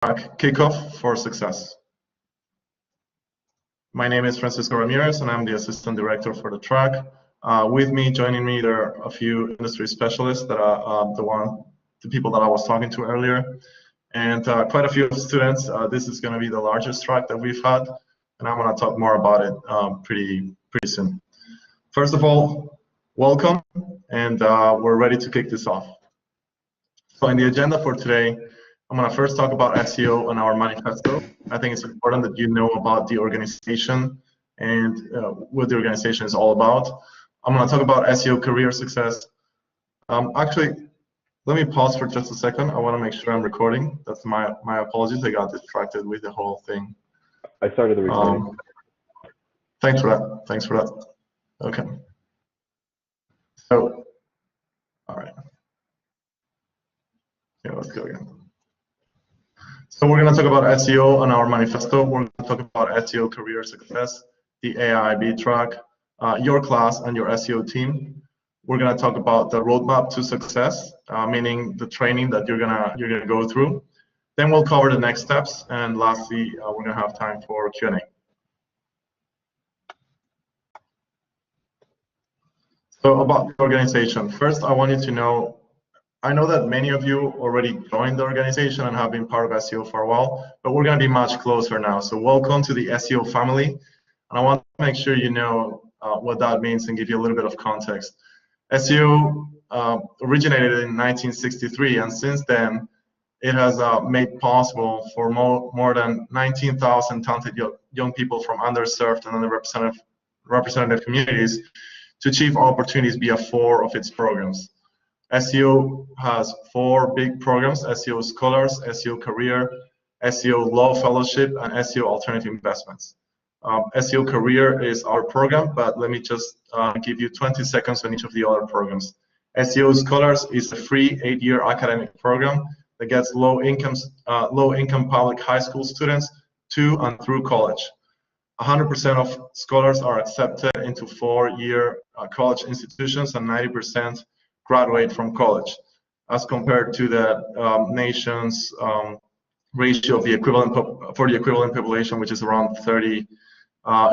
Kickoff for Success. My name is Francisco Ramirez, and I'm the Assistant Director for the track. With me, joining me, there are a few industry specialists that are the people that I was talking to earlier, and quite a few students. This is going to be the largest track that we've had, and I'm going to talk more about it pretty soon. First of all, welcome, and we're ready to kick this off. So in the agenda for today, I'm going to first talk about SEO and our manifesto. I think it's important that you know about the organization and what the organization is all about. I'm going to talk about SEO career success. Actually, let me pause for just a second. I want to make sure I'm recording. That's my apologies. I got distracted with the whole thing. I started the recording. Thanks for that. Thanks for that. Okay. So, all right. Yeah, let's go again. So we're going to talk about SEO and our manifesto. We're going to talk about SEO career success, the AIIB track, your class and your SEO team. We're going to talk about the roadmap to success, meaning the training that you're gonna go through. Then we'll cover the next steps, and lastly, we're going to have time for Q&A. So about the organization, first I want you to know. I know that many of you already joined the organization and have been part of SEO for a while, but we're going to be much closer now. So welcome to the SEO family. And I want to make sure you know what that means and give you a little bit of context. SEO originated in 1963, and since then, it has made possible for more than 19,000 talented young people from underserved and underrepresented communities to achieve opportunities via 4 of its programs. SEO has 4 big programs: SEO Scholars, SEO Career, SEO Law Fellowship, and SEO Alternative Investments. SEO Career is our program, but let me just give you 20 seconds on each of the other programs. SEO Scholars is a free 8-year academic program that gets low-income public high school students to and through college. 100% of scholars are accepted into 4-year college institutions, and 90% graduate from college, as compared to the nation's ratio of the equivalent for the equivalent population, which is around 30.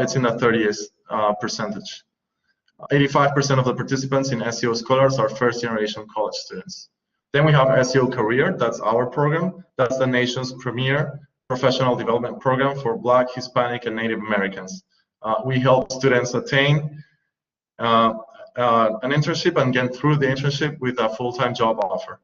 It's in the 30th percentage. 85% of the participants in SEO Scholars are first-generation college students. Then we have SEO Career. That's our program. That's the nation's premier professional development program for Black, Hispanic, and Native Americans. We help students attain an internship and get through the internship with a full-time job offer.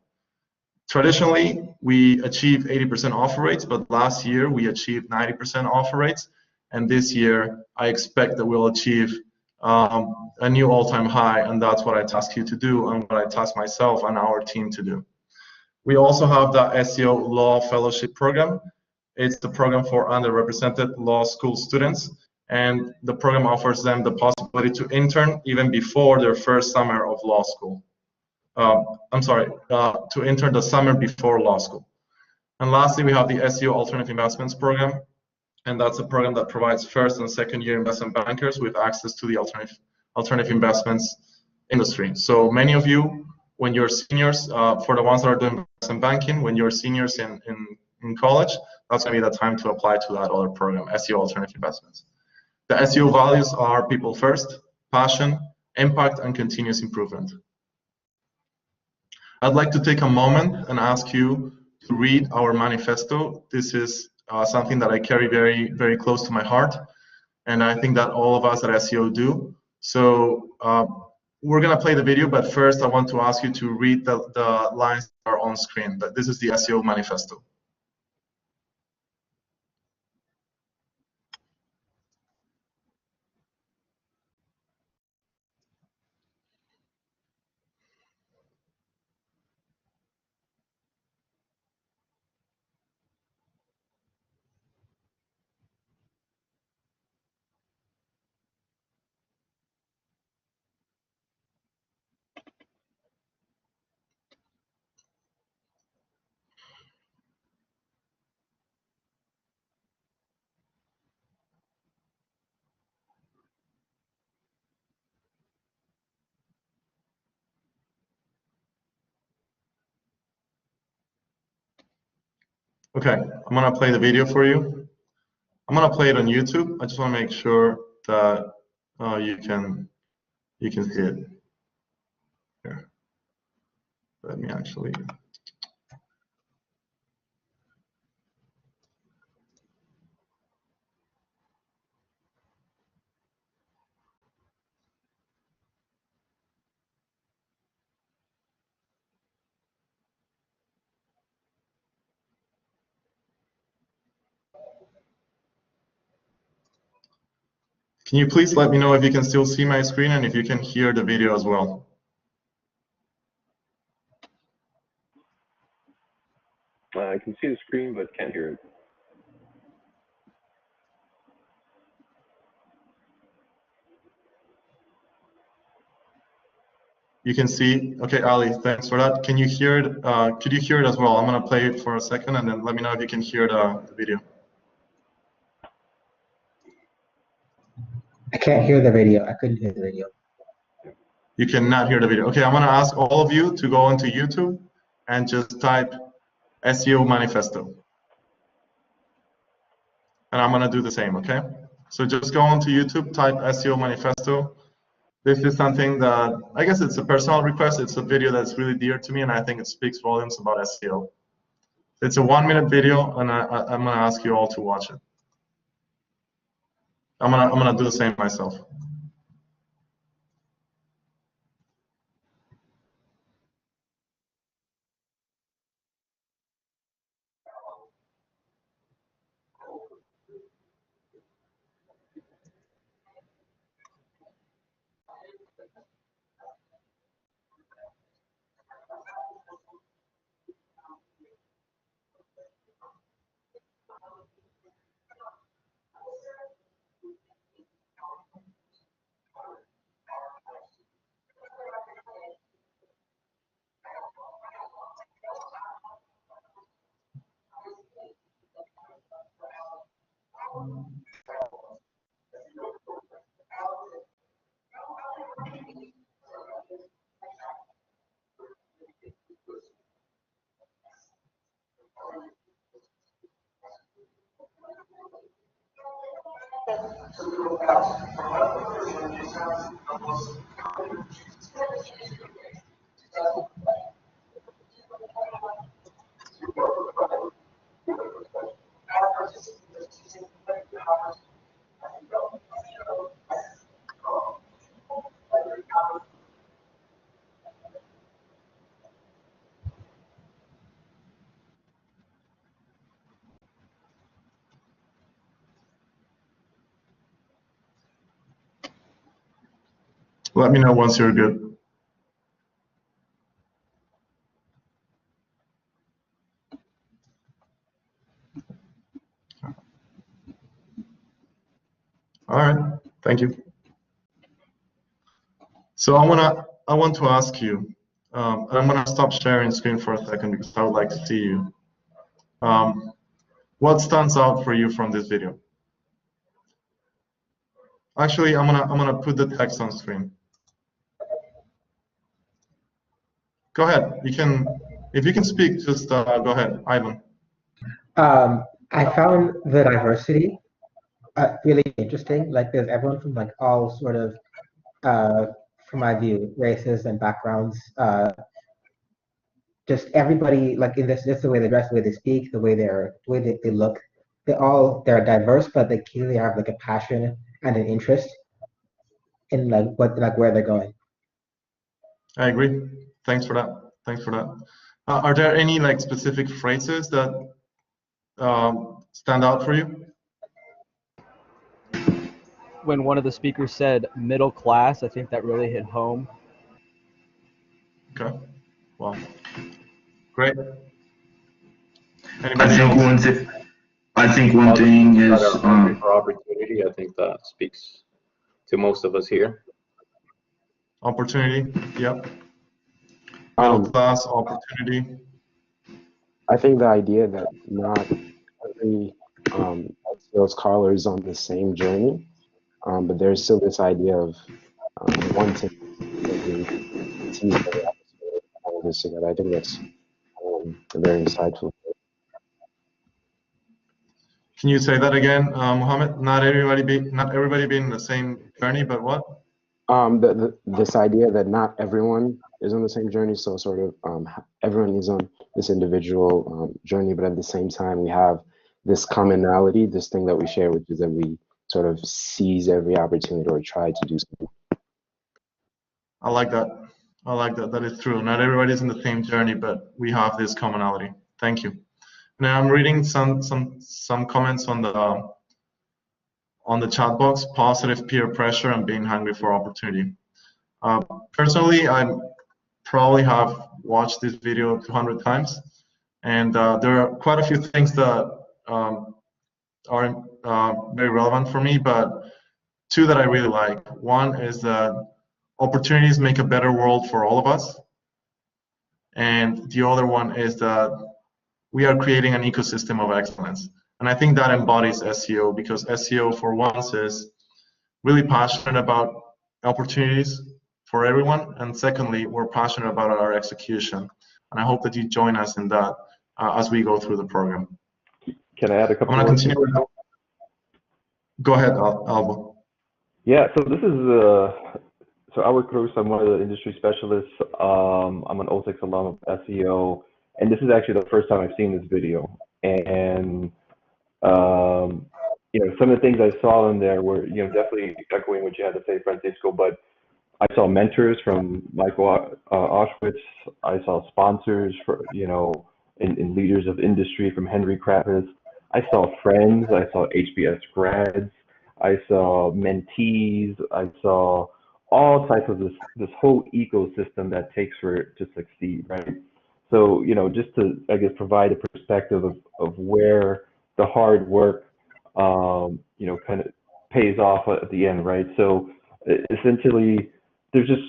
Traditionally, we achieve 80% offer rates, but last year we achieved 90% offer rates, and this year I expect that we'll achieve a new all-time high, and that's what I task you to do and what I task myself and our team to do. We also have the SEO Law Fellowship program. It's the program for underrepresented law school students, and the program offers them the possibility to intern even before their first summer of law school. To intern the summer before law school. And lastly, we have the SEO Alternative Investments program, and that's a program that provides first and second-year investment bankers with access to the alternative investments industry. So many of you, when you're seniors, for the ones that are doing investment banking, when you're seniors in college, that's going to be the time to apply to that other program, SEO Alternative Investments. The SEO values are people first, passion, impact, and continuous improvement. I'd like to take a moment and ask you to read our manifesto. This is something that I carry very, very close to my heart, and I think that all of us at SEO do. So we're going to play the video, but first I want to ask you to read the lines that are on screen. This is the SEO manifesto. Okay, I'm gonna play the video for you. I'm gonna play it on YouTube. I just want to make sure that you can see it. Here, let me actually. Can you please let me know if you can still see my screen and if you can hear the video as well? I can see the screen, but can't hear it. You can see. Okay, Ali, thanks for that. Can you hear it? Could you hear it as well? I'm gonna play it for a second and then let me know if you can hear the video. I can't hear the video. I couldn't hear the video. You cannot hear the video. Okay, I'm gonna ask all of you to go onto YouTube and just type SEO manifesto. And I'm gonna do the same, okay? So just go onto YouTube, type SEO manifesto. This is something that, I guess it's a personal request. It's a video that's really dear to me and I think it speaks volumes about SEO. It's a 1-minute video and I'm gonna ask you all to watch it. I'm gonna do the same myself. Let me know once you're good. All right, thank you. So I want to ask you, and I'm gonna stop sharing screen for a second because I would like to see you. What stands out for you from this video? Actually, I'm gonna put the text on screen. Go ahead. You can, if you can speak, just go ahead, Ivan. I found the diversity really interesting. Like there's everyone from like all sort of, from my view, races and backgrounds. Just everybody like in this, just the way they dress, the way they speak, the way they look. They're diverse, but they clearly have like a passion and an interest in like where they're going. I agree. Thanks for that. Thanks for that. Are there any like specific phrases that stand out for you? When one of the speakers said middle class, I think that really hit home. Okay. Well, great. I think one thing is for opportunity. I think that speaks to most of us here. Opportunity. Yep. Middle class opportunity. I think the idea that not every SEO scholar is on the same journey, but there's still this idea of wanting to tease all this together. I think that's very insightful. Can you say that again, Mohammed? Not everybody being in the same journey, but what? This idea that not everyone is on the same journey, so sort of everyone is on this individual journey, but at the same time we have this commonality, this thing that we share, which is that we sort of seize every opportunity or try to do something. I like that. I like that. That is true. Not everybody's in the same journey, but we have this commonality. Thank you. Now I'm reading some comments on the chat box. Positive peer pressure and being hungry for opportunity. Personally, I probably have watched this video 200 times, and there are quite a few things that are very relevant for me, but two that I really like. One is that opportunities make a better world for all of us, and the other one is that we are creating an ecosystem of excellence. And I think that embodies SEO, because SEO for once is really passionate about opportunities for everyone, and secondly, we're passionate about our execution. And I hope that you join us in that as we go through the program. Can I add a couple I'm going to words? continue. Go ahead, Albo. Yeah, so this is so I work close. I'm one of the industry specialists. I'm an 06 alum of SEO, and this is actually the first time I've seen this video. And you know, some of the things I saw in there were, you know, definitely echoing what you had to say, Francisco. But I saw mentors from Michael Auschwitz. I saw sponsors for, you know, and leaders of industry from Henry Kravis. I saw friends. I saw HBS grads. I saw mentees. I saw all types of this whole ecosystem that takes for it to succeed, right? So, you know, just to, I guess, provide a perspective of where the hard work, you know, kind of pays off at the end, right? So essentially, there's just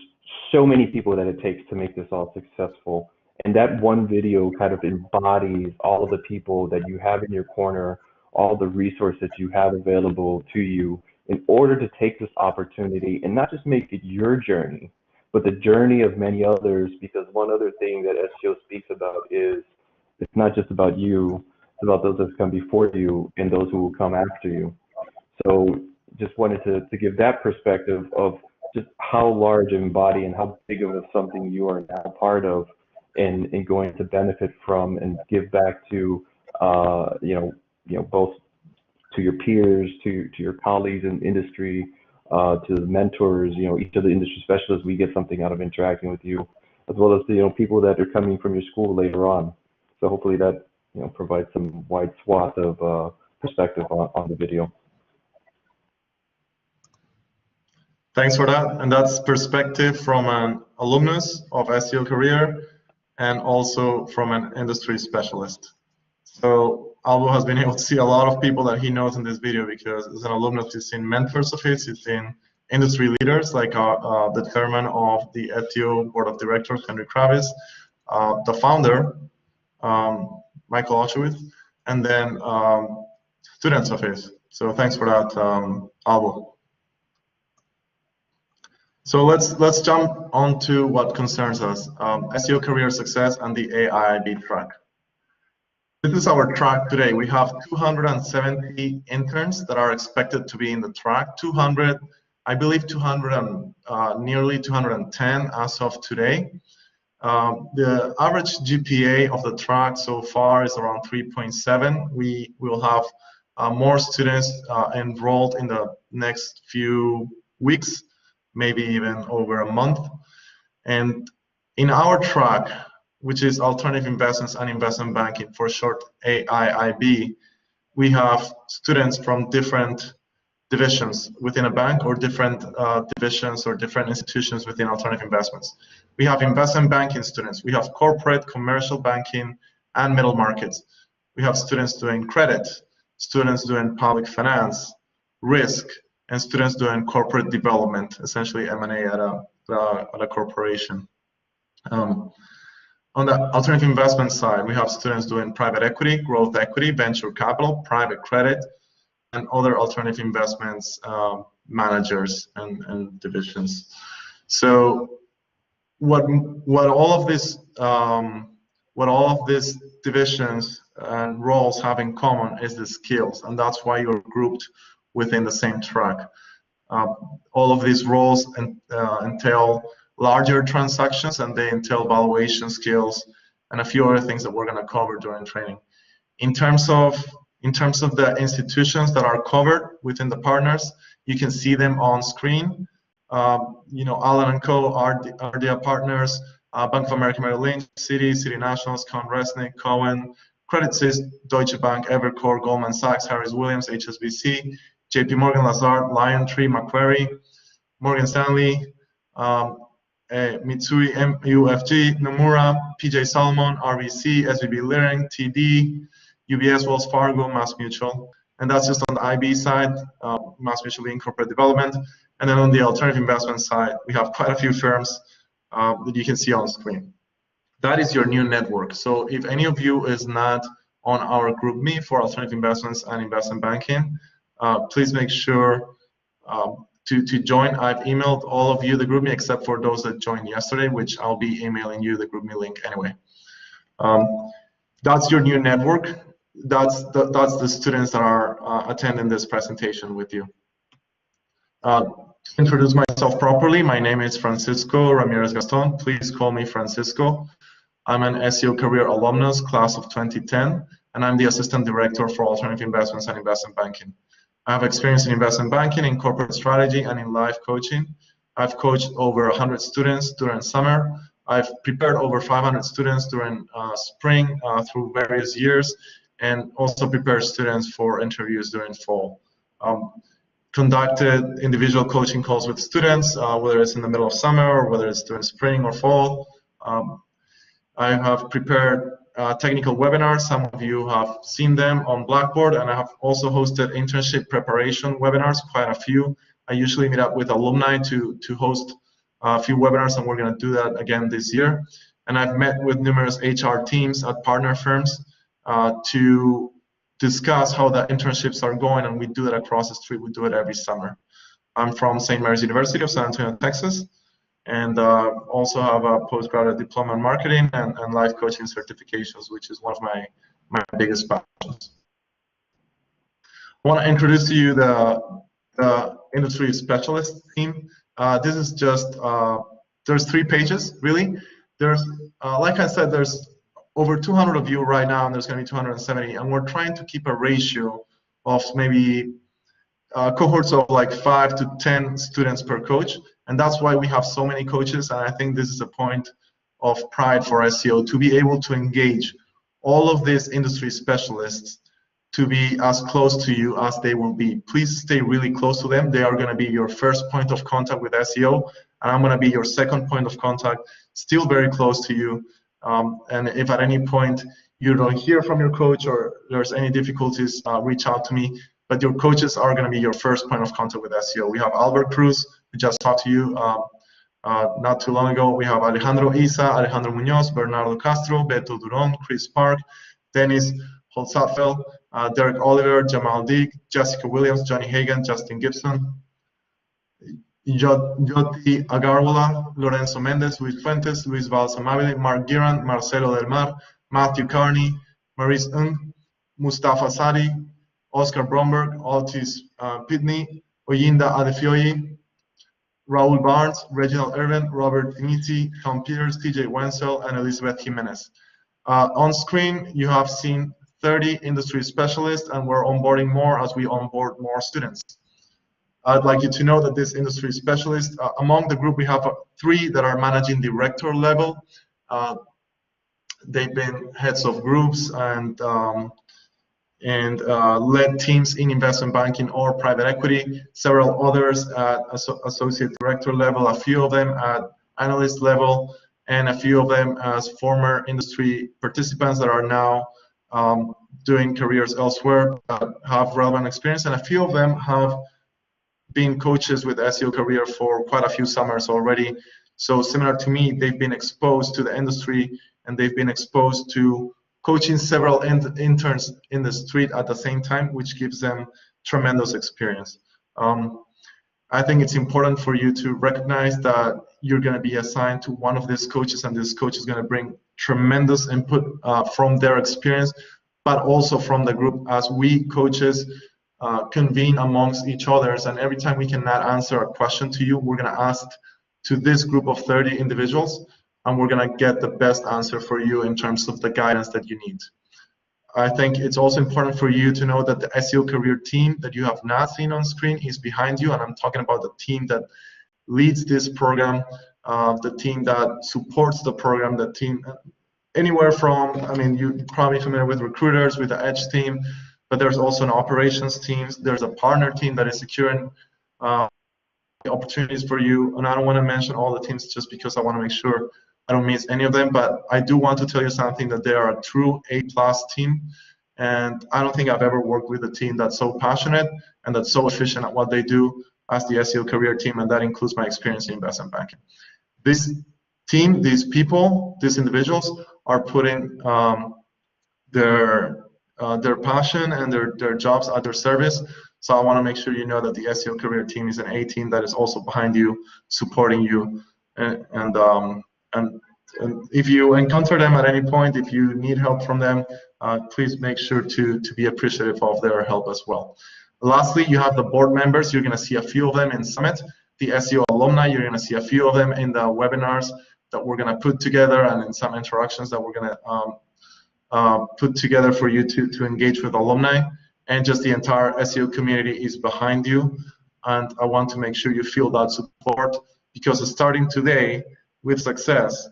so many people that it takes to make this all successful. And that one video kind of embodies all of the people that you have in your corner, all the resources you have available to you in order to take this opportunity and not just make it your journey, but the journey of many others. Because one other thing that SEO speaks about is it's not just about you, it's about those that come before you and those who will come after you. So just wanted to give that perspective of just how large and body and how big of something you are now part of, and going to benefit from and give back to, you know, both to your peers, to your colleagues in industry, to the mentors, you know, each of the industry specialists. We get something out of interacting with you, as well as the, you know, people that are coming from your school later on. So hopefully that, you know, provides some wide swath of perspective on the video. Thanks for that. And that's perspective from an alumnus of SEO career and also from an industry specialist. So Albo has been able to see a lot of people that he knows in this video, because as an alumnus, he's seen mentors of his, he's seen industry leaders like the chairman of the SEO board of directors, Henry Kravis, the founder, Michael Auschwitz, and then students of his. So thanks for that, Albo. So let's jump on to what concerns us, SEO career success and the AIIB track. This is our track today. We have 270 interns that are expected to be in the track. 200, I believe 200 and nearly 210 as of today. The average GPA of the track so far is around 3.7. We will have more students enrolled in the next few weeks, maybe even over a month. And in our track, which is Alternative Investments and Investment Banking, for short AIIB, we have students from different divisions within a bank, or different divisions or different institutions within alternative investments. We have investment banking students, we have corporate, commercial banking, and middle markets. We have students doing credit, students doing public finance, risk, and students doing corporate development, essentially M&A at a corporation. On the alternative investment side, we have students doing private equity, growth equity, venture capital, private credit, and other alternative investments managers and divisions. So what all of these divisions and roles have in common is the skills, and that's why you're grouped within the same track. All of these roles entail larger transactions, and they entail valuation skills and a few other things that we're going to cover during training. In terms of the institutions that are covered within the partners, you can see them on screen. Allen & Co. are their partners. Bank of America Merrill Lynch, Citi Nationals, Con Resnick, Cohen, Credit Suisse, Deutsche Bank, Evercore, Goldman Sachs, Harris Williams, HSBC, JP Morgan, Lazard, Liontree, Macquarie, Morgan Stanley, Mitsui, MUFG, Nomura, PJ Salmon, RBC, SVB Leerink, TD, UBS, Wells Fargo, MassMutual. And that's just on the IB side, MassMutual being corporate development. And then on the alternative investment side, we have quite a few firms that you can see on screen. That is your new network. So if any of you is not on our group me for alternative investments and investment banking, please make sure to join. I've emailed all of you the group me except for those that joined yesterday, which I'll be emailing you the group me link anyway. That's your new network. That's the students that are attending this presentation with you. To introduce myself properly, my name is Francisco Ramirez Gaston. Please call me Francisco. I'm an SEO career alumnus, class of 2010, and I'm the Assistant Director for Alternative Investments and Investment Banking. I have experience in investment banking, in corporate strategy, and in life coaching. I've coached over 100 students during summer. I've prepared over 500 students during spring through various years, and also prepared students for interviews during fall. Conducted individual coaching calls with students, whether it's in the middle of summer or whether it's during spring or fall. I have prepared technical webinars. Some of you have seen them on Blackboard, and I have also hosted internship preparation webinars, quite a few. I usually meet up with alumni to host a few webinars, and we're going to do that again this year. And I've met with numerous HR teams at partner firms to discuss how the internships are going, and we do that across the street. We do it every summer. I'm from St. Mary's University of San Antonio, Texas, and also have a postgraduate diploma in marketing and life coaching certifications, which is one of my biggest passions. I want to introduce to you the industry specialist team. This is just, there's 3 pages, really. There's, like I said, there's over 200 of you right now, and there's going to be 270, and we're trying to keep a ratio of maybe cohorts of like 5 to 10 students per coach, and that's why we have so many coaches. And I think this is a point of pride for SEO, to be able to engage all of these industry specialists to be as close to you as they will be. Please stay really close to them. They are going to be your first point of contact with SEO, and I'm going to be your second point of contact, still very close to you. And if at any point you don't hear from your coach or there's any difficulties, reach out to me. But your coaches are going to be your first point of contact with SEO. We have Albert Cruz, who just talked to you not too long ago. We have Alejandro Isa, Alejandro Munoz, Bernardo Castro, Beto Duron, Chris Park, Dennis Holzapfel, Derek Oliver, Jamal Deek, Jessica Williams, Johnny Hagan, Justin Gibson, Jyoti Agarwala, Lorenzo Mendez, Luis Fuentes, Luis Valsamabile, Mark Giran, Marcelo Del Mar, Matthew Carney, Maurice Ng, Mustafa Sadi, Oscar Bromberg, Altis Pitney, Oyinda Adefioyi, Raul Barnes, Reginald Irvin, Robert Dimitri, Tom Peters, TJ Wenzel, and Elizabeth Jimenez. On screen, you have seen 30 industry specialists, and we're onboarding more as we onboard more students. I'd like you to know that this industry specialist, among the group, we have 3 that are managing director level. They've been heads of groups and led teams in investment banking or private equity. Several others at associate director level, a few of them at analyst level, and a few of them as former industry participants that are now doing careers elsewhere, have relevant experience, and a few of them have been coaches with SEO career for quite a few summers already. So similar to me, they've been exposed to the industry, and they've been exposed to coaching several interns in the street at the same time, which gives them tremendous experience. I think it's important for you to recognize that you're going to be assigned to one of these coaches, and this coach is going to bring tremendous input from their experience, but also from the group as we coaches convene amongst each others. And every time we cannot answer a question to you, we're going to ask to this group of 30 individuals, and we're going to get the best answer for you in terms of the guidance that you need. I think it's also important for you to know that the SEO career team that you have not seen on screen is behind you, and I'm talking about the team that leads this program, the team that supports the program, the team anywhere from, I mean, you're probably familiar with recruiters, with the Edge team, but there's also an operations team, there's a partner team that is securing opportunities for you, and I don't want to mention all the teams just because I want to make sure I don't miss any of them, but I do want to tell you something, that they are a true A+ team, and I don't think I've ever worked with a team that's so passionate and that's so efficient at what they do as the SEO career team, and that includes my experience in investment banking. This team, these people, these individuals are putting their passion and their jobs at their service. So I want to make sure you know that the SEO career team is an A team that is also behind you, supporting you, and if you encounter them at any point, if you need help from them, please make sure to be appreciative of their help as well. Lastly, you have the board members. You're going to see a few of them in Summit. The SEO alumni, you're going to see a few of them in the webinars that we're going to put together, and in some interactions that we're going to put together for you to engage with alumni. And just the entire SEO community is behind you, and I want to make sure you feel that support, because starting today with success,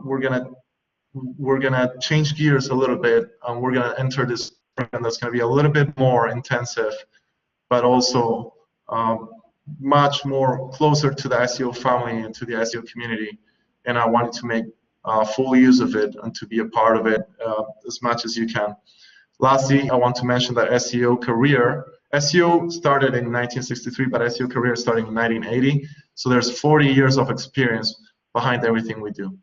we're gonna change gears a little bit, and we're gonna enter this program that's gonna be a little bit more intensive, but also much more closer to the SEO family and to the SEO community. And I wanted to make full use of it and to be a part of it as much as you can. Lastly, I want to mention that SEO started in 1963, but SEO career started in 1980. So there's 40 years of experience behind everything we do.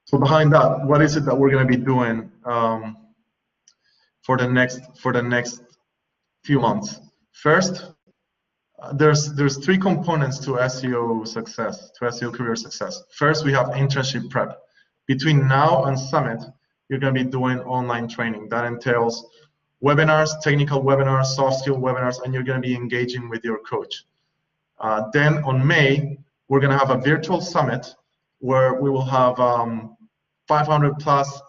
So behind that, what is it that we're going to be doing for the next few months? First, there's three components to SEO success, to SEO career success. First, we have internship prep. Between now and Summit, you're going to be doing online training. That entails webinars, technical webinars, soft skill webinars, and you're going to be engaging with your coach. Then on May, we're going to have a virtual summit where we will have 500 plus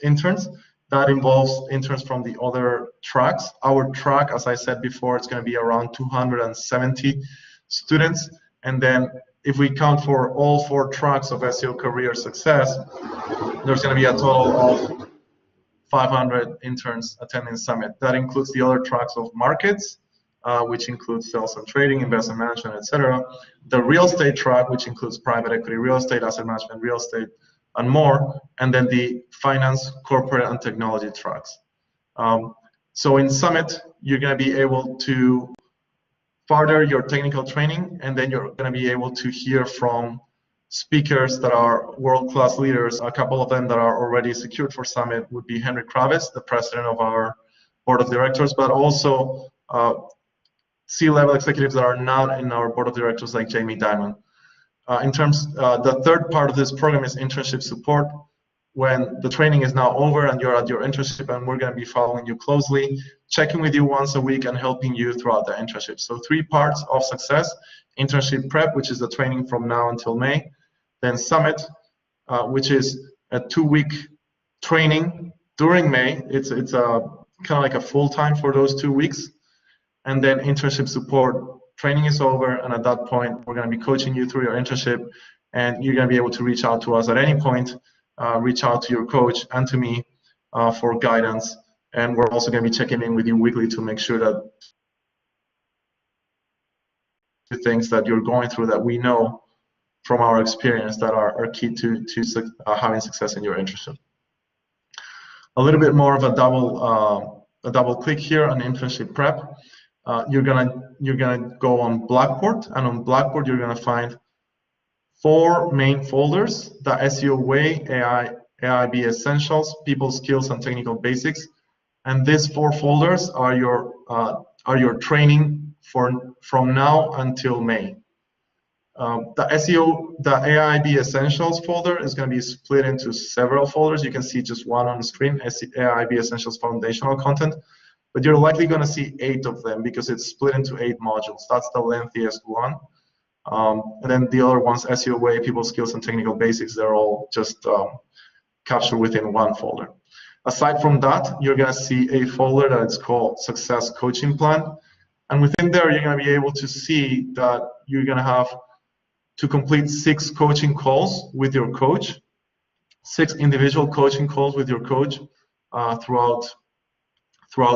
interns. That involves interns from the other tracks. Our track, as I said before, it's going to be around 270 students. And then if we count for all 4 tracks of SEO career success, there's going to be a total of 500 interns attending Summit. That includes the other tracks of markets, which includes sales and trading, investment management, etc. The real estate track, which includes private equity, real estate, asset management, real estate, and more. And then the finance, corporate, and technology tracks. So in Summit, you're going to be able to further your technical training, and then you're going to be able to hear from speakers that are world-class leaders. A couple of them that are already secured for Summit would be Henry Kravis, the president of our board of directors, but also C-level executives that are not in our board of directors, like Jamie Dimon. The third part of this program is internship support. When the training is now over and you're at your internship, and we're going to be following you closely, checking with you once a week and helping you throughout the internship. So 3 parts of success: internship prep, which is the training from now until May, then Summit, which is a 2-week training during May. It's kind of like a full-time for those 2 weeks, and then internship support. Training is over, and at that point, we're going to be coaching you through your internship, and you're going to be able to reach out to us at any point. Reach out to your coach and to me for guidance, and we're also going to be checking in with you weekly to make sure that the things that you're going through, that we know from our experience, that are key to having success in your internship. A little bit more of a double click here on internship prep. You're gonna go on Blackboard, and on Blackboard you're gonna find 4 main folders: the SEO Way, AIIB Essentials, People Skills and Technical Basics. And these 4 folders are your training from now until May. The SEO, the AIIB Essentials folder is going to be split into several folders. You can see just one on the screen, AIIB Essentials Foundational Content, but you're likely going to see 8 of them because it's split into 8 modules. That's the lengthiest one. And then the other ones, SEO Way, People Skills, and Technical Basics, they're all just captured within one folder. Aside from that, you're going to see a folder that's called Success Coaching Plan. And within there, you're going to be able to see that you're going to have to complete 6 coaching calls with your coach, 6 individual coaching calls with your coach throughout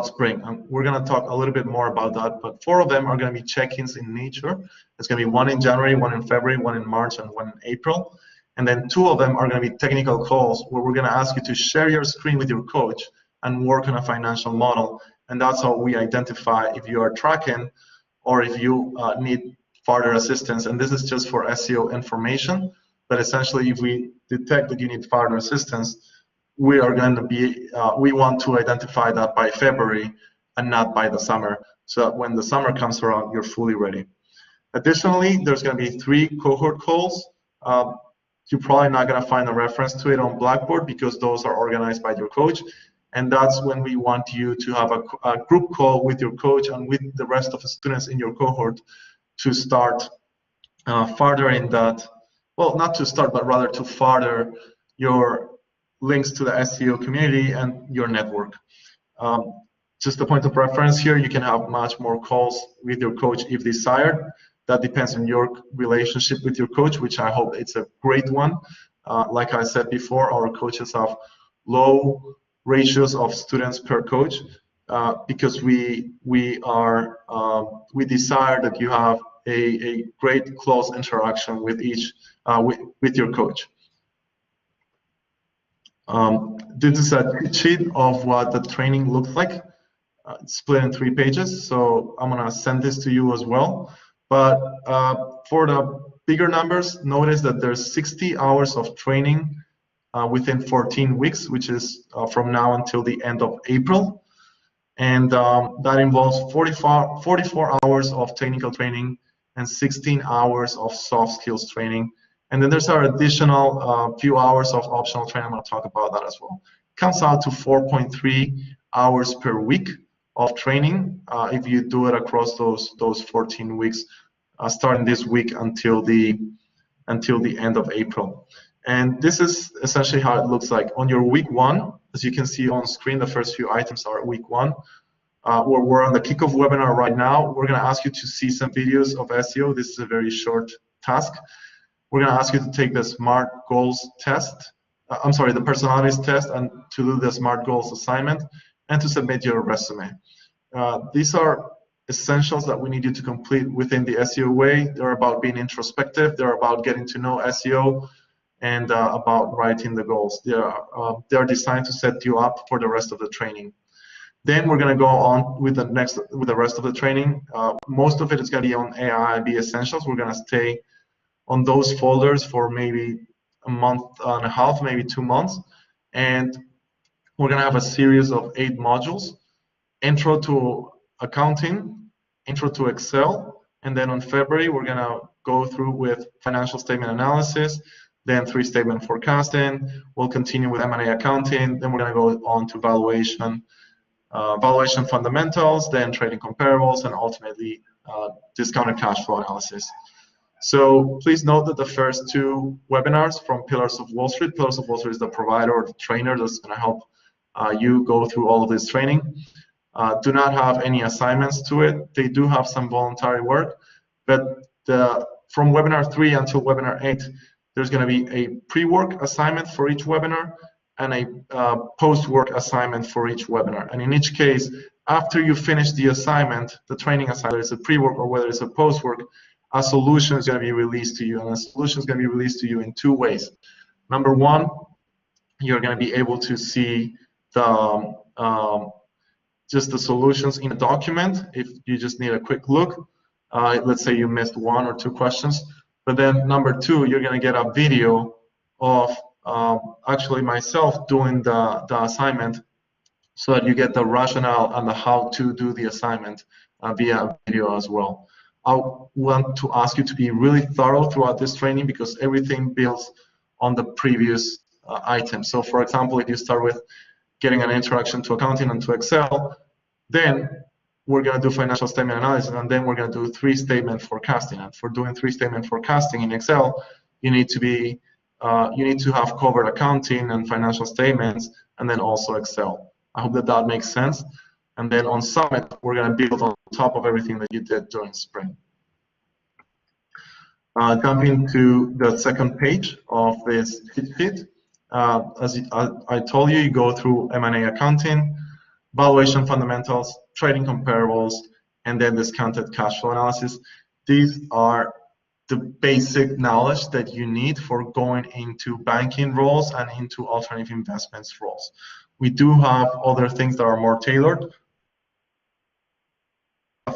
spring. And we're going to talk a little bit more about that, but 4 of them are going to be check-ins in nature. It's going to be 1 in January, 1 in February, 1 in March, and 1 in April. And then 2 of them are going to be technical calls where we're going to ask you to share your screen with your coach and work on a financial model. And that's how we identify if you are tracking or if you need further assistance. And this is just for SEO information. But essentially, if we detect that you need further assistance, we are going to be, we want to identify that by February and not by the summer, so that when the summer comes around, you're fully ready. Additionally, there's going to be 3 cohort calls. You're probably not going to find a reference to it on Blackboard because those are organized by your coach. And that's when we want you to have a group call with your coach and with the rest of the students in your cohort to start furthering that, well, not to start, but rather to further your links to the SEO community and your network. Just a point of reference here, you can have much more calls with your coach if desired. That depends on your relationship with your coach, which I hope it's a great one. Like I said before, our coaches have low ratios of students per coach because we desire that you have a great close interaction with each with your coach. This is a sheet of what the training looks like. It's split in 3 pages, so I'm gonna send this to you as well. But for the bigger numbers, notice that there's 60 hours of training within 14 weeks, which is from now until the end of April. And that involves 44 hours of technical training and 16 hours of soft skills training. And then there's our additional few hours of optional training. I'm going to talk about that as well. Comes out to 4.3 hours per week of training if you do it across those 14 weeks, starting this week until the end of April. And this is essentially how it looks like. On your week 1, as you can see on screen, the first few items are week 1. Where we're on the kickoff webinar right now. We're going to ask you to see some videos of SEO. This is a very short task. We're going to ask you to take the SMART Goals test. The personalities test, and to do the SMART Goals assignment, and to submit your resume. These are essentials that we need you to complete within the SEO way. They're about being introspective. They're about getting to know SEO, and about writing the goals. They're designed to set you up for the rest of the training. Then we're going to go on with the rest of the training. Most of it is going to be on AIIB Essentials. We're going to stay on those folders for maybe a month and a half, maybe 2 months. And we're going to have a series of 8 modules: Intro to Accounting, Intro to Excel, and then on February, we're going to go through with Financial Statement Analysis, then 3-statement forecasting. We'll continue with M&A accounting. Then we're going to go on to valuation fundamentals, then trading comparables, and ultimately discounted cash flow analysis. So please note that the first 2 webinars from Pillars of Wall Street is the provider or the trainer that's going to help you go through all of this training. Do not have any assignments to it. They do have some voluntary work, but from webinar 3 until webinar 8, there's going to be a pre-work assignment for each webinar and a post-work assignment for each webinar. And in each case, after you finish the assignment, the training assignment, whether it's a pre-work or whether it's a post-work, a solution is going to be released to you. And a solution is going to be released to you in 2 ways. Number 1, you're going to be able to see just the solutions in a document if you just need a quick look. Let's say you missed 1 or 2 questions. But then number 2, you're going to get a video of actually myself doing the assignment, so that you get the rationale and the how to do the assignment via video as well. I want to ask you to be really thorough throughout this training because everything builds on the previous item. So for example, if you start with getting an introduction to accounting and to Excel, then we're going to do financial statement analysis, and then we're going to do 3-statement forecasting. And for doing 3-statement forecasting in Excel, you need to have covered accounting and financial statements, and then also Excel. I hope that that makes sense. And then on Summit, we're going to build on top of everything that you did during spring. Jumping to the second page of this cheat sheet. As I told you, you go through M&A accounting, valuation fundamentals, trading comparables, and then discounted cash flow analysis. These are the basic knowledge that you need for going into banking roles and into alternative investments roles. We do have other things that are more tailored,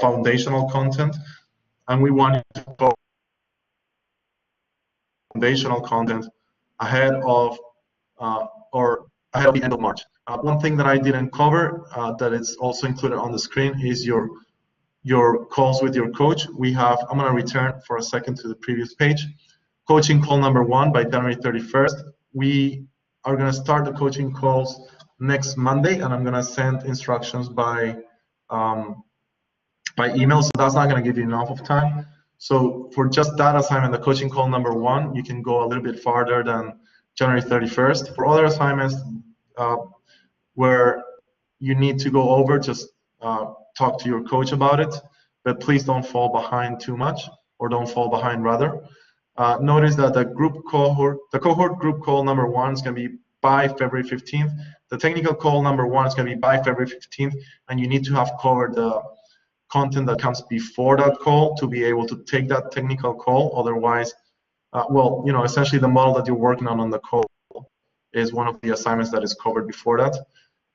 foundational content, and we want to go foundational content ahead of the end of March. One thing that I didn't cover that is also included on the screen is your calls with your coach. I'm going to return for a second to the previous page. Coaching call number 1 by January 31st. We are going to start the coaching calls next Monday, and I'm going to send instructions by email, so that's not going to give you enough of time. So for just that assignment, the coaching call number 1, you can go a little bit farther than January 31st. For other assignments where you need to go over, just talk to your coach about it, but please don't fall behind too much, or don't fall behind rather. Notice that the cohort group call number 1 is going to be by February 15th. The technical call number 1 is going to be by February 15th, and you need to have covered the content that comes before that call to be able to take that technical call. Otherwise, well, you know, essentially the model that you're working on the call is one of the assignments that is covered before that.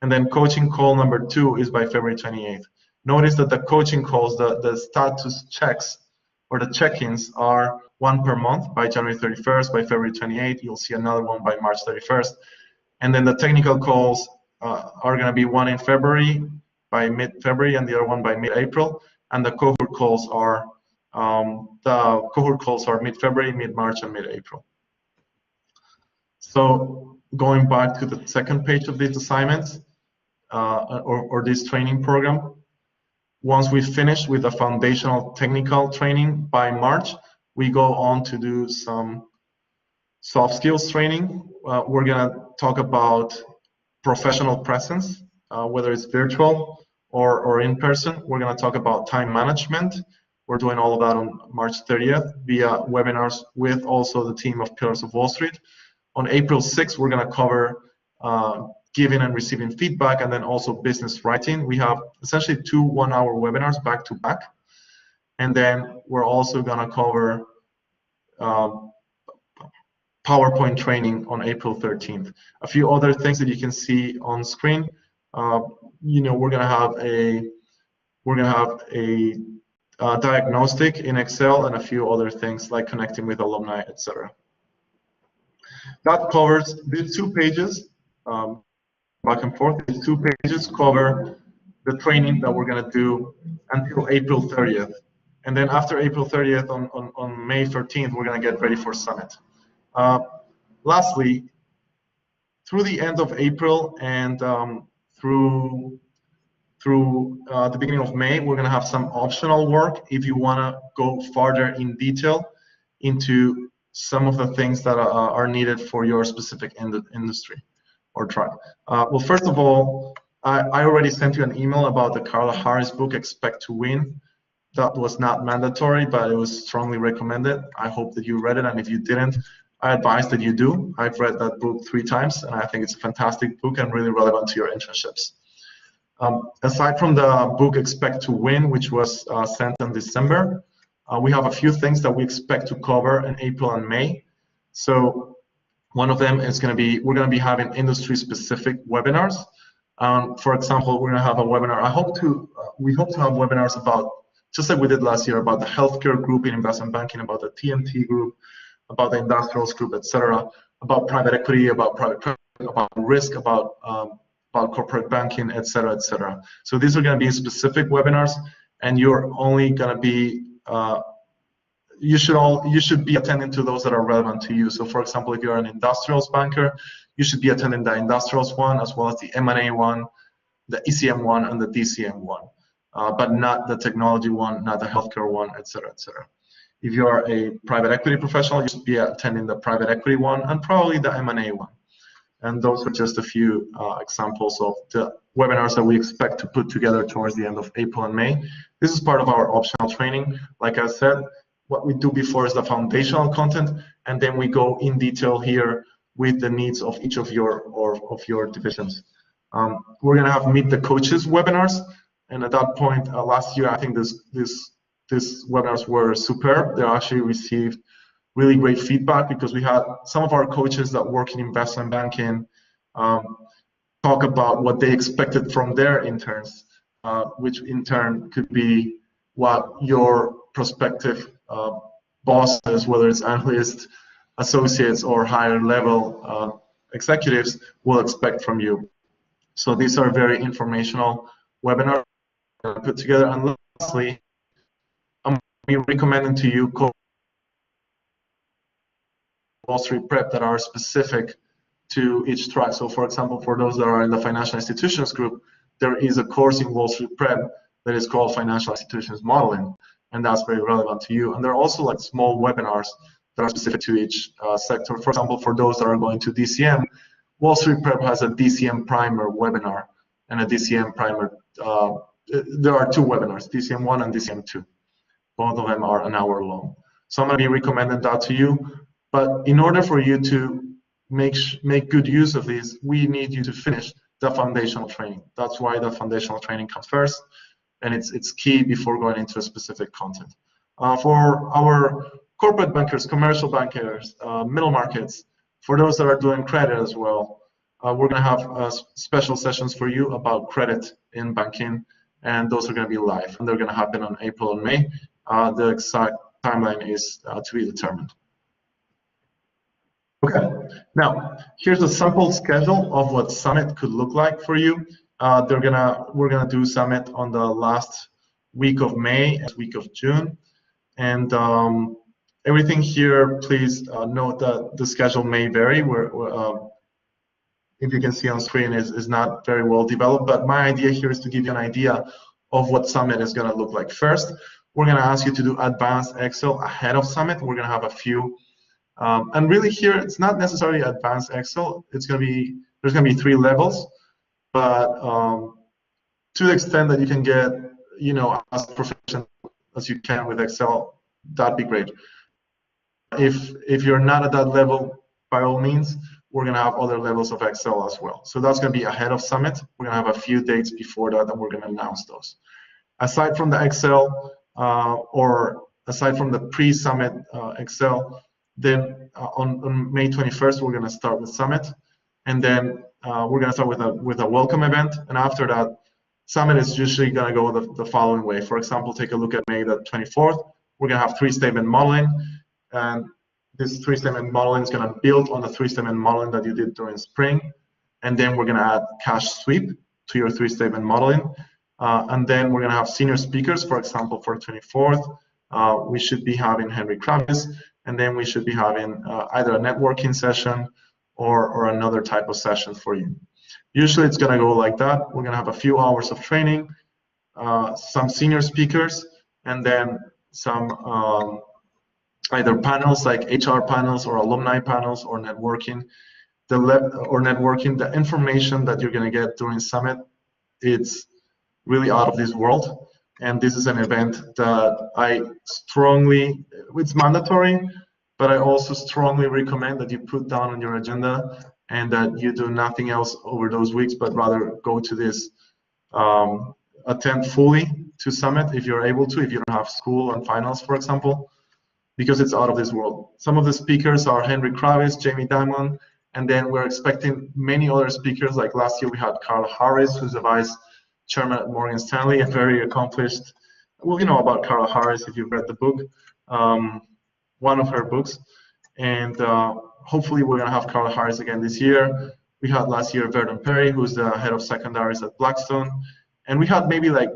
And then coaching call number 2 is by February 28th. Notice that the coaching calls, the status checks or the check-ins are 1 per month by January 31st. By February 28th, you'll see another one by March 31st. And then the technical calls are going to be 1 in February by mid-February and the other one by mid-April. And the cohort calls are mid-February, mid-March, and mid-April. So going back to the second page of these assignments or this training program, once we finish with the foundational technical training by March, we go on to do some soft skills training. We're going to talk about professional presence, whether it's virtual or in person. We're going to talk about time management. We're doing all of that on March 30th via webinars with also the team of Pillars of Wall Street. On April 6th, we're going to cover giving and receiving feedback, and then also business writing. We have essentially 2 one-hour webinars back to back. And then we're also going to cover PowerPoint training on April 13th. A few other things that you can see on screen. You know, we're going to have a diagnostic in Excel and a few other things like connecting with alumni, etc. That covers these 2 pages. Back and forth, these 2 pages cover the training that we're going to do until April 30th. And then after April 30th, on May 13th, we're going to get ready for Summit. Lastly, through the end of April and through the beginning of May, we're going to have some optional work if you want to go farther in detail into some of the things that are needed for your specific industry or tribe. Well, first of all, I already sent you an email about the Carla Harris book, Expect to Win. That was not mandatory, but it was strongly recommended. I hope that you read it, and if you didn't, I advise that you do. I've read that book 3 times, and I think it's a fantastic book and really relevant to your internships. Aside from the book Expect to Win, which was sent in December, we have a few things that we expect to cover in April and May. So one of them is going to be, we're going to be having industry-specific webinars. For example, we're going to have a webinar. We hope to have webinars about, just like we did last year, about the healthcare group in investment banking, about the TMT group, about the industrials group, etc., about private equity, about private credit, about risk, about corporate banking, etc., etc. So these are going to be specific webinars, and you're only going to be you should be attending to those that are relevant to you. So for example, if you're an industrials banker, you should be attending the industrials one, as well as the M&A one, the ECM one, and the DCM one, but not the technology one, not the healthcare one, etc., etc. If you are a private equity professional, you should be attending the private equity one and probably the M&A one. And those are just a few examples of the webinars that we expect to put together towards the end of April and May. This is part of our optional training. Like I said, what we do before is the foundational content, and then we go in detail here with the needs of each of your divisions. We're gonna have Meet the Coaches webinars, and at that point, last year, I think these webinars were superb. They actually received really great feedback because we had some of our coaches that work in investment banking talk about what they expected from their interns, which in turn could be what your prospective bosses, whether it's analysts, associates, or higher level executives, will expect from you. So these are very informational webinars put together. And lastly, I'm recommending to you Wall Street prep that are specific to each track. So for example, for those that are in the financial institutions group, there is a course in Wall Street prep that is called Financial Institutions Modeling, and that's very relevant to you. And there are also like small webinars that are specific to each sector. For example, for those that are going to DCM, Wall Street prep has a DCM primer webinar and a DCM primer. There are two webinars, DCM 1 and DCM 2. Both of them are an hour long. So I'm going to be recommending that to you. But in order for you to make good use of these, we need you to finish the foundational training. That's why the foundational training comes first, and it's key before going into a specific content. For our corporate bankers, commercial bankers, middle markets, for those that are doing credit as well, we're going to have special sessions for you about credit in banking, and those are going to be live, and they're going to happen on April and May. The exact timeline is to be determined. Okay, now here's a sample schedule of what Summit could look like for you. We're gonna do Summit on the last week of May and week of June, and everything here. Please note that the schedule may vary. If you can see on screen, is not very well developed. But my idea here is to give you an idea of what Summit is gonna look like. First, we're gonna ask you to do advanced Excel ahead of Summit. We're gonna have a few. And really here, it's not necessarily advanced Excel. There's gonna be 3 levels, but to the extent that you can get, as proficient as you can with Excel, that'd be great. If you're not at that level, by all means, we're gonna have other levels of Excel as well. So that's gonna be ahead of Summit. We're gonna have a few dates before that, and we're gonna announce those. Aside from the Excel, or aside from the pre-Summit Excel, then on May 21st, we're going to start with Summit, and then we're going to start with a welcome event, and after that, Summit is usually going to go the following way. For example, take a look at May the 24th. We're going to have 3-statement modeling, and this 3-statement modeling is going to build on the 3-statement modeling that you did during spring, and then we're going to add cash sweep to your 3-statement modeling, and then we're going to have senior speakers. For example, for the 24th, we should be having Henry Kravis, and then we should be having either a networking session or another type of session for you. Usually it's going to go like that. We're going to have a few hours of training, some senior speakers, and then some either panels like HR panels or alumni panels or networking. The information that you're going to get during Summit, it's really out of this world. And this is an event that it's mandatory, but I also strongly recommend that you put down on your agenda and that you do nothing else over those weeks, but rather go to this, attend fully to Summit if you're able to, if you don't have school and finals, for example, because it's out of this world. Some of the speakers are Henry Kravis, Jamie Dimon, and then we're expecting many other speakers. Like last year we had Carl Harris, who's the vice chairman at Morgan Stanley, a very accomplished. Well, you know about Carl Harris if you've read the book, one of her books, and hopefully we're gonna have Carl Harris again this year. We had last year Verdon Perry, who's the head of secondaries at Blackstone, and we had maybe like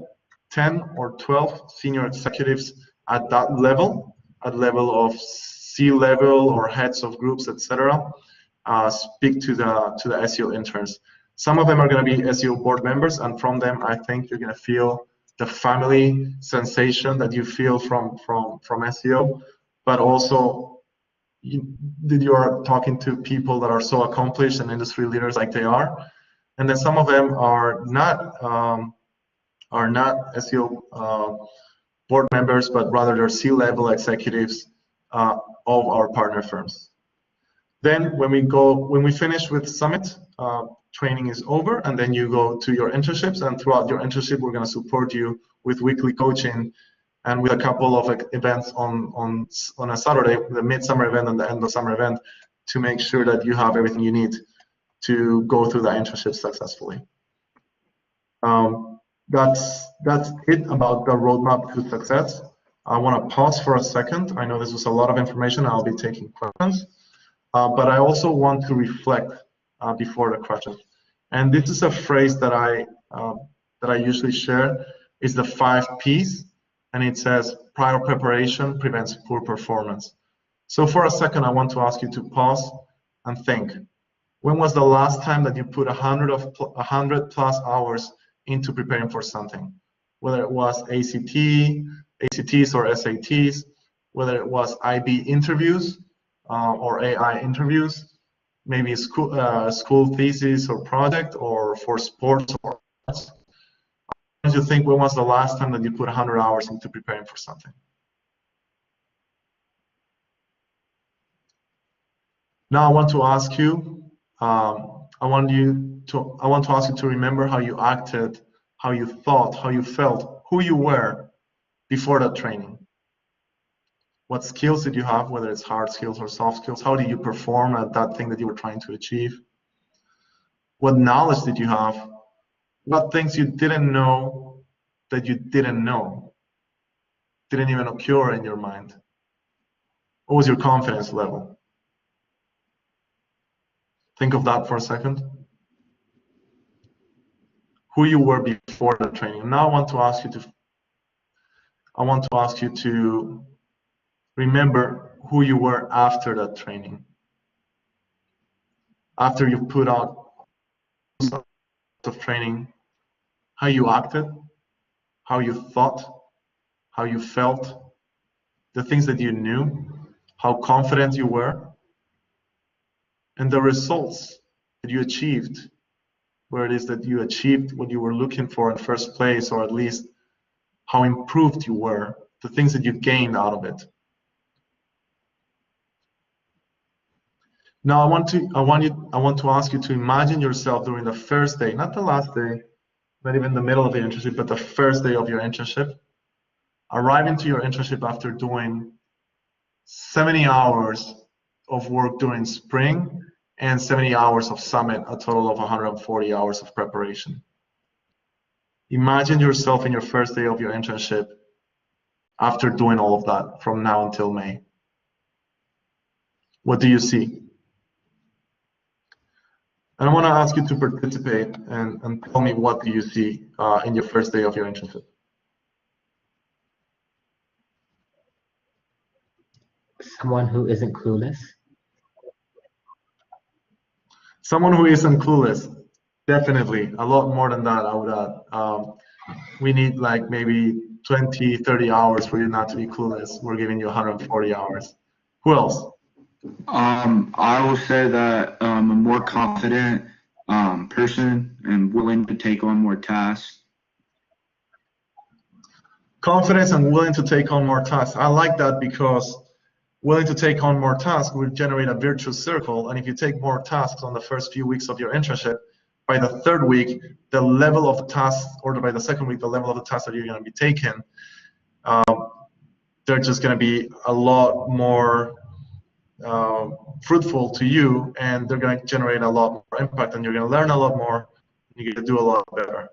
10 or 12 senior executives at that level, at level of C-level or heads of groups, etc., speak to the SEO interns. Some of them are going to be SEO board members, and from them, I think you're going to feel the family sensation that you feel from SEO, but also you are talking to people that are so accomplished and industry leaders like they are, and then some of them are not SEO board members, but rather they're C-level executives of our partner firms. Then when we finish with Summit, training is over, and then you go to your internships, and throughout your internship, we're going to support you with weekly coaching and with a couple of events on a Saturday, the midsummer event and the end of summer event, to make sure that you have everything you need to go through the internship successfully. That's it about the roadmap to success. I want to pause for a second. I know this was a lot of information. I'll be taking questions, but I also want to reflect before the questions. And this is a phrase that I usually share. Is the 5 Ps, and it says prior preparation prevents poor performance. So for a second, I want to ask you to pause and think. When was the last time that you put 100 plus hours into preparing for something? Whether it was ACTs or SATs, whether it was IB interviews or AI interviews, maybe a school thesis or project, or for sports or arts. You think, when was the last time that you put 100 hours into preparing for something? Now I want to ask you. I want to ask you to remember how you acted, how you thought, how you felt, who you were before that training. What skills did you have, whether it's hard skills or soft skills? How did you perform at that thing that you were trying to achieve? What knowledge did you have? What things you didn't know that you didn't know, didn't even occur in your mind? What was your confidence level? Think of that for a second. Who you were before the training. Now I want to ask you to remember who you were after that training. After you put out of training, how you acted, how you thought, how you felt, the things that you knew, how confident you were, and the results that you achieved, where it is that you achieved what you were looking for in the first place, or at least how improved you were, the things that you gained out of it. Now I want to ask you to imagine yourself during the first day, not the last day, not even the middle of the internship, but the first day of your internship, arriving to your internship after doing 70 hours of work during spring and 70 hours of Summit, a total of 140 hours of preparation. Imagine yourself in your first day of your internship after doing all of that from now until May. What do you see? And I want to ask you to participate and tell me, what do you see in your first day of your internship? Someone who isn't clueless. Someone who isn't clueless. Definitely. A lot more than that, I would add. We need like maybe 20, 30 hours for you not to be clueless. We're giving you 140 hours. Who else? I will say that I'm a more confident person and willing to take on more tasks. Confidence and willing to take on more tasks. I like that, because willing to take on more tasks will generate a virtuous circle. And if you take more tasks on the first few weeks of your internship, by the third week, the level of the tasks, or by the second week, the level of the tasks that you're going to be taking, they're just going to be a lot more fruitful to you, and they're going to generate a lot more impact, and you're going to learn a lot more, and you're going to do a lot better.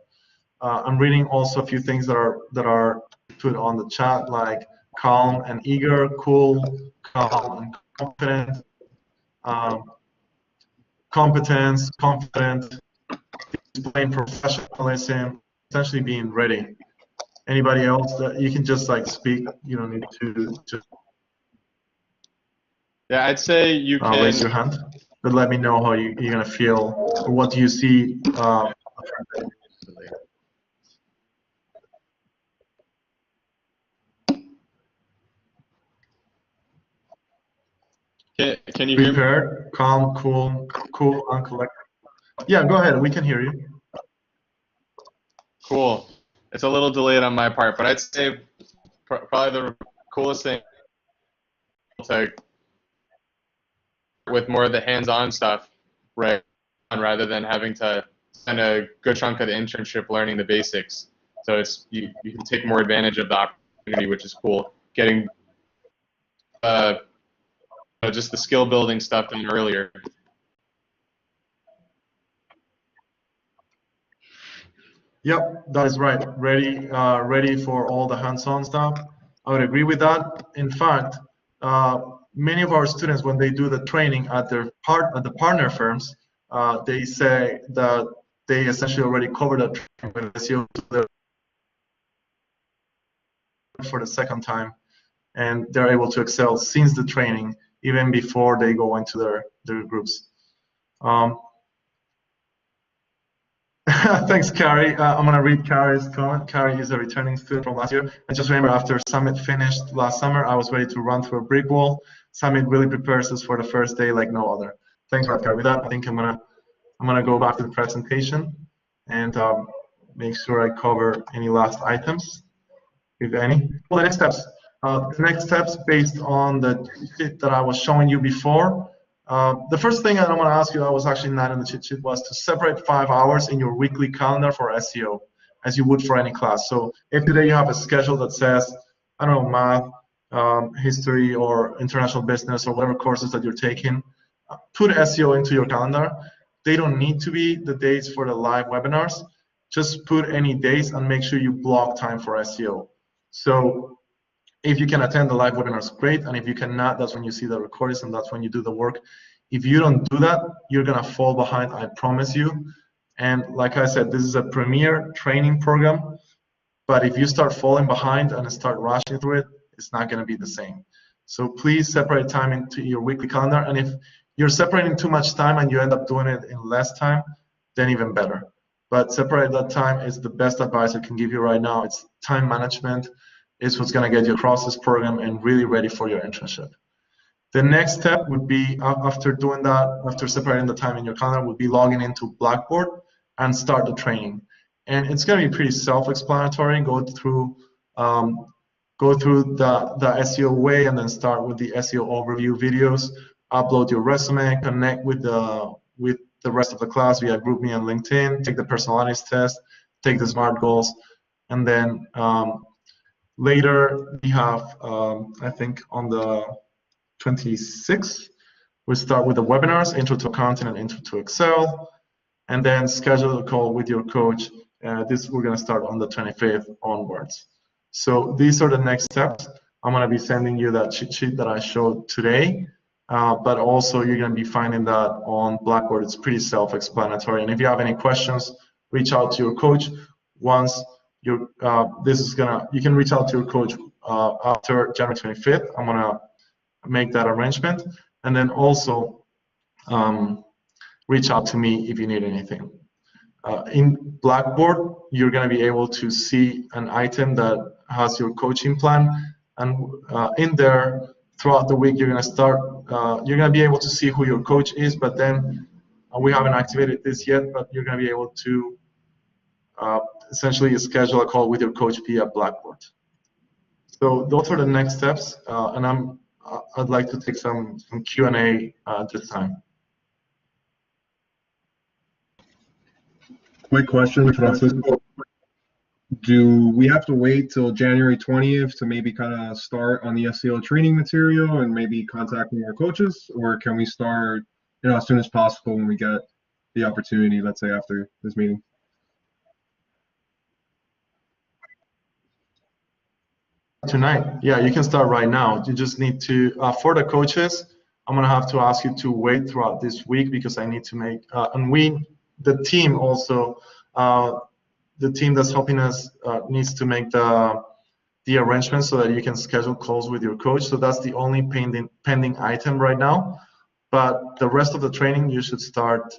I'm reading also a few things that are put on the chat, like calm and eager, cool, calm and confident, competence, confident, displaying professionalism, essentially being ready. Anybody else? That you can just like speak. You don't need to just Yeah, I'd say you can raise your hand. But let me know how you're gonna feel, or what do you see. Can you hear me? Prepared, calm, cool, and collected. Yeah, go ahead. We can hear you. Cool. It's a little delayed on my part, but I'd say probably the coolest thing to with more of the hands-on stuff, right? Rather than having to spend a good chunk of the internship learning the basics. So it's you can take more advantage of the opportunity, which is cool. Getting just the skill building stuff done earlier. Yep, that is right. Ready for all the hands-on stuff. I would agree with that. In fact, many of our students, when they do the training at the partner firms, they say that they essentially already covered that with SEO for the second time, and they're able to excel since the training, even before they go into their groups. Thanks, Carrie. I'm going to read Carrie's comment. Carrie is a returning student from last year. And just remember, after Summit finished last summer, I was ready to run through a brick wall. Summit really prepares us for the first day like no other. Thanks for that, Carrie. With that, I think I'm gonna go back to the presentation and make sure I cover any last items, if any. Well, the next steps based on the sheet that I was showing you before. The first thing I want to ask you, I was actually not in the cheat sheet, was to separate 5 hours in your weekly calendar for SEO, as you would for any class. So if today you have a schedule that says, I don't know, math, history, or international business, or whatever courses that you're taking, put SEO into your calendar. They don't need to be the dates for the live webinars. Just put any days and make sure you block time for SEO. So if you can attend the live webinars, great. And if you cannot, that's when you see the recordings and that's when you do the work. If you don't do that, you're gonna fall behind, I promise you. And like I said, this is a premier training program, but if you start falling behind and start rushing through it, it's not gonna be the same. So please separate time into your weekly calendar. And if you're separating too much time and you end up doing it in less time, then even better. But separate that time is the best advice I can give you right now. It's time management. Is what's going to get you across this program and really ready for your internship. The next step would be, after doing that, after separating the time in your calendar, would be logging into Blackboard and start the training. And it's going to be pretty self-explanatory. Go through the SEO way and then start with the SEO overview videos. Upload your resume, connect with the rest of the class via GroupMe and LinkedIn. Take the personalities test, take the SMART goals, and then later, we have, I think on the 26th, we start with the webinars, Intro to Accounting and Intro to Excel, and then schedule a call with your coach. We're going to start on the 25th onwards. So these are the next steps. I'm going to be sending you that cheat sheet that I showed today, but also you're going to be finding that on Blackboard. It's pretty self-explanatory. And if you have any questions, reach out to your coach. Once you can reach out to your coach after January 25th. I'm gonna make that arrangement, and then also reach out to me if you need anything. In Blackboard, you're gonna be able to see an item that has your coaching plan, and in there throughout the week you're gonna be able to see who your coach is. But then we haven't activated this yet, but you're gonna be able to essentially schedule a call with your coach via Blackboard. So those are the next steps, and I'd like to take some Q&A at this time. Quick question, Francisco. Do we have to wait till January 20th to maybe kind of start on the SEO training material and maybe contacting our coaches, or can we start, as soon as possible when we get the opportunity, let's say after this meeting? Tonight, yeah, you can start right now. You just need to, for the coaches, I'm gonna have to ask you to wait throughout this week because I need to make, the team also, the team that's helping us needs to make the arrangements so that you can schedule calls with your coach. So that's the only pending item right now. But the rest of the training you should start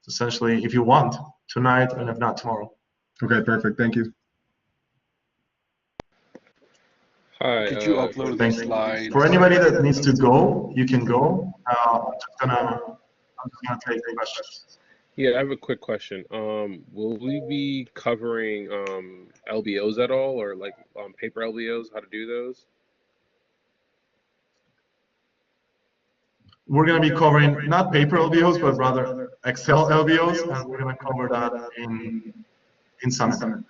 essentially, if you want, tonight, and if not, tomorrow. Okay, perfect. Thank you. Hi. Could you upload the Thank you. slides? For anybody that needs to go, you can go. I'm just gonna take questions. Yeah, I have a quick question. Will we be covering LBOs at all, or like paper LBOs, how to do those? We're going to be covering not paper LBOs, but rather Excel LBOs, and we're going to cover that in Summit.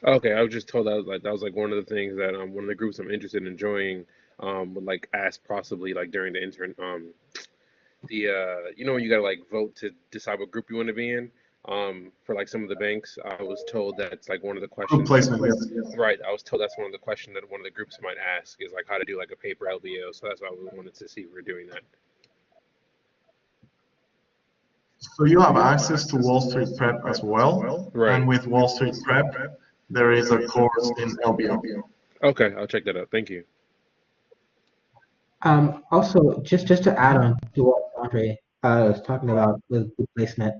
Okay, I was just told that was like one of the things that one of the groups I'm interested in joining would like ask possibly like during the intern you know when you gotta like vote to decide what group you want to be in for like some of the banks. I was told that's like one of the questions. Group placement, yes. Right, I was told that's one of the questions that one of the groups might ask is like how to do like a paper LBO. So that's why we wanted to see if we're doing that. So you have access to Wall Street Prep as well, Right. And with Wall Street Prep, there is a course in LBO. Okay, I'll check that out. Thank you. Also, just to add on to what Andre was talking about with group placement,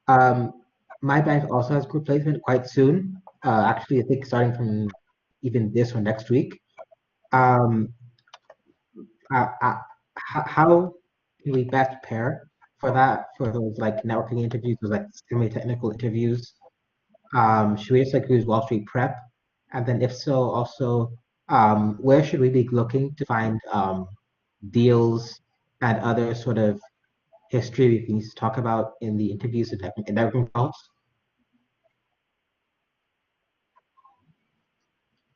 my bank also has group placement quite soon. Actually, I think starting from even this or next week. How can we best prepare for that, for those like networking interviews, those like semi-technical interviews? Should we just like use Wall Street Prep? And then if so, also, where should we be looking to find deals and other sort of history we need to talk about in the interviews and networking calls?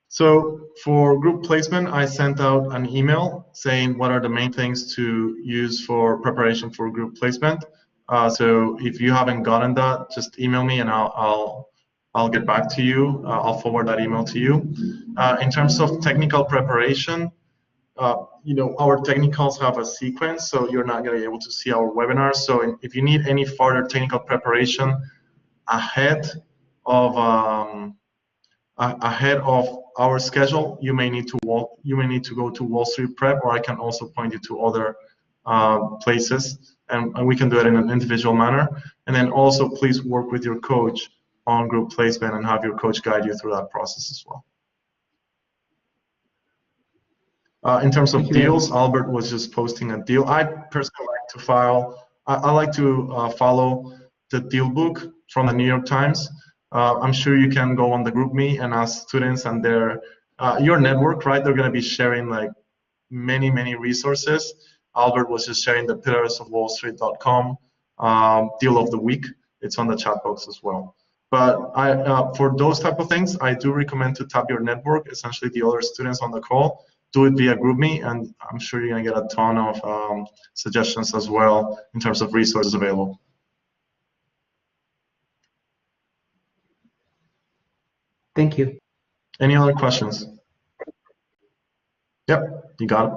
So for group placement, I sent out an email saying what are the main things to use for preparation for group placement. So if you haven't gotten that, just email me and I'll get back to you. I'll forward that email to you. In terms of technical preparation, you know, our technicals have a sequence, so you're not going to be able to see our webinars. So if you need any further technical preparation ahead of our schedule, you may need to go to Wall Street Prep, or I can also point you to other places, and we can do it in an individual manner. And then also please work with your coach on group placement and have your coach guide you through that process as well. In terms of deals, Albert was just posting a deal. I personally like to follow the deal book from the New York Times. I'm sure you can go on the GroupMe and ask students and your network, right? They're going to be sharing like many resources. Albert was just sharing the pillarsofwallstreet.com deal of the week. It's on the chat box as well. But for those type of things, I do recommend to tap your network, essentially the other students on the call. Do it via GroupMe, and I'm sure you're going to get a ton of suggestions as well in terms of resources available. Thank you. Any other questions? Yep, you got it.